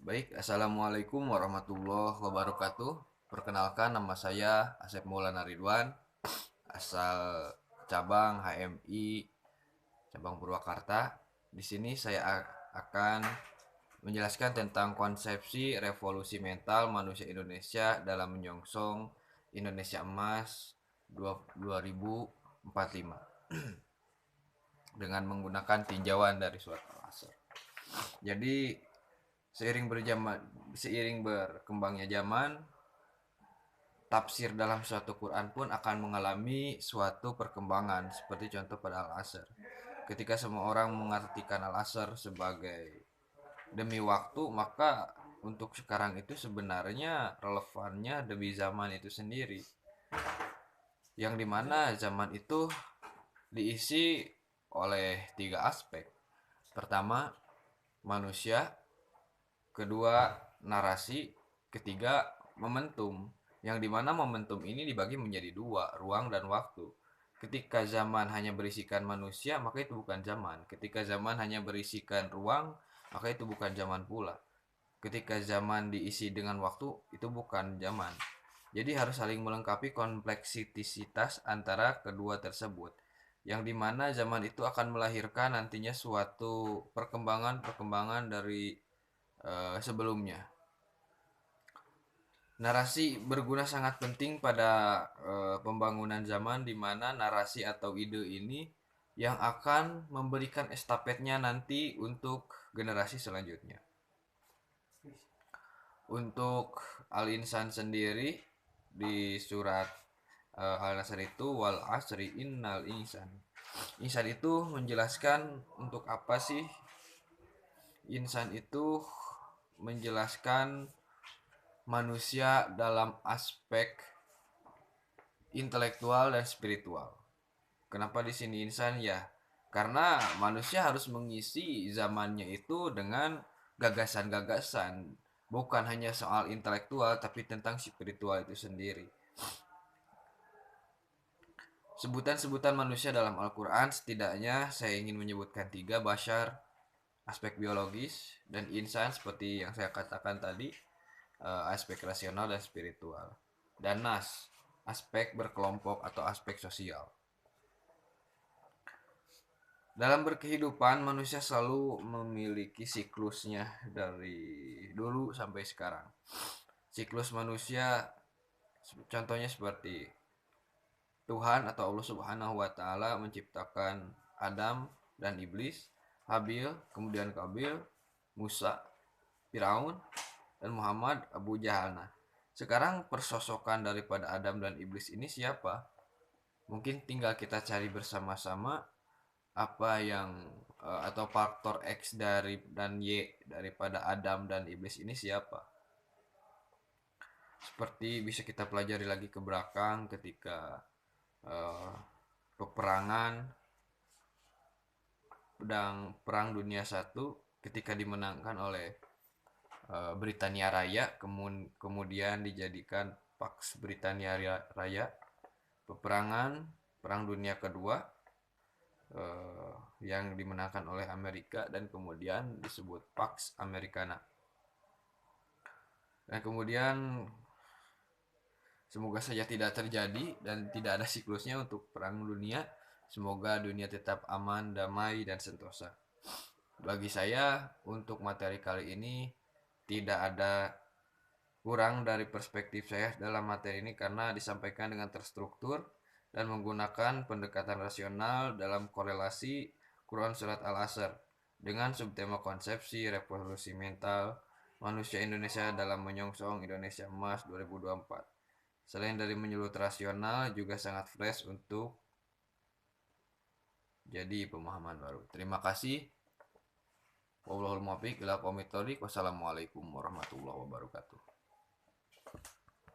Baik, Assalamualaikum warahmatullahi wabarakatuh. Perkenalkan, nama saya Asep Maulana Ridwan, asal cabang HMI cabang Purwakarta. Di sini saya akan menjelaskan tentang konsepsi revolusi mental manusia Indonesia dalam menyongsong Indonesia Emas 2045 dengan menggunakan tinjauan dari surat Al-Asr. Jadi seiring berkembangnya zaman, tafsir dalam suatu Quran pun akan mengalami suatu perkembangan seperti contoh pada Al-Asr. Ketika semua orang mengartikan Al-Asr sebagai demi waktu, maka untuk sekarang itu sebenarnya relevannya demi zaman itu sendiri. Yang dimana zaman itu diisi oleh tiga aspek. Pertama, manusia. Kedua, narasi. Ketiga, momentum. Yang dimana momentum ini dibagi menjadi dua, ruang dan waktu. Ketika zaman hanya berisikan manusia, maka itu bukan zaman. Ketika zaman hanya berisikan ruang, maka itu bukan zaman pula. Ketika zaman diisi dengan waktu, itu bukan zaman. Jadi harus saling melengkapi kompleksitas antara kedua tersebut. Yang dimana zaman itu akan melahirkan nantinya suatu perkembangan-perkembangan dari sebelumnya. Narasi berguna sangat penting pada pembangunan zaman di mana narasi atau ide ini yang akan memberikan estafetnya nanti untuk generasi selanjutnya. Untuk Al-Insan sendiri di surat Al-Nasr itu wal asri innal insan. Insan itu menjelaskan untuk apa sih? Insan itu menjelaskan manusia dalam aspek intelektual dan spiritual. Kenapa di sini insan ya? Karena manusia harus mengisi zamannya itu dengan gagasan-gagasan, bukan hanya soal intelektual tapi tentang spiritual itu sendiri. Sebutan-sebutan manusia dalam Al-Quran setidaknya saya ingin menyebutkan tiga: Bashar, aspek biologis, dan insan seperti yang saya katakan tadi, aspek rasional dan spiritual, dan nas, aspek berkelompok atau aspek sosial. Dalam berkehidupan, manusia selalu memiliki siklusnya dari dulu sampai sekarang. Siklus manusia contohnya seperti Tuhan atau Allah Subhanahu wa taala menciptakan Adam dan iblis, Habil, kemudian Kabil, Musa, Firaun, dan Muhammad Abu Jahal. Sekarang persosokan daripada Adam dan iblis ini siapa? Mungkin tinggal kita cari bersama-sama apa yang atau faktor X dari dan Y daripada Adam dan iblis ini siapa. Seperti bisa kita pelajari lagi ke belakang ketika uh, peperangan perang dunia satu ketika dimenangkan oleh Britania Raya, kemudian dijadikan Pax Britania Raya. Peperangan Perang Dunia Kedua yang dimenangkan oleh Amerika dan kemudian disebut Pax Americana. Dan kemudian semoga saja tidak terjadi dan tidak ada siklusnya untuk perang dunia. Semoga dunia tetap aman, damai, dan sentosa. Bagi saya, untuk materi kali ini tidak ada kurang dari perspektif saya dalam materi ini karena disampaikan dengan terstruktur dan menggunakan pendekatan rasional dalam korelasi Quran Surat Al-Asr dengan subtema konsepsi revolusi mental manusia Indonesia dalam menyongsong Indonesia Emas 2024. Selain dari menyulut rasional, juga sangat fresh untuk jadi pemahaman baru. Terima kasih. Wallahul muwaffiq ila aqwamit thoriq. Wassalamualaikum warahmatullahi wabarakatuh.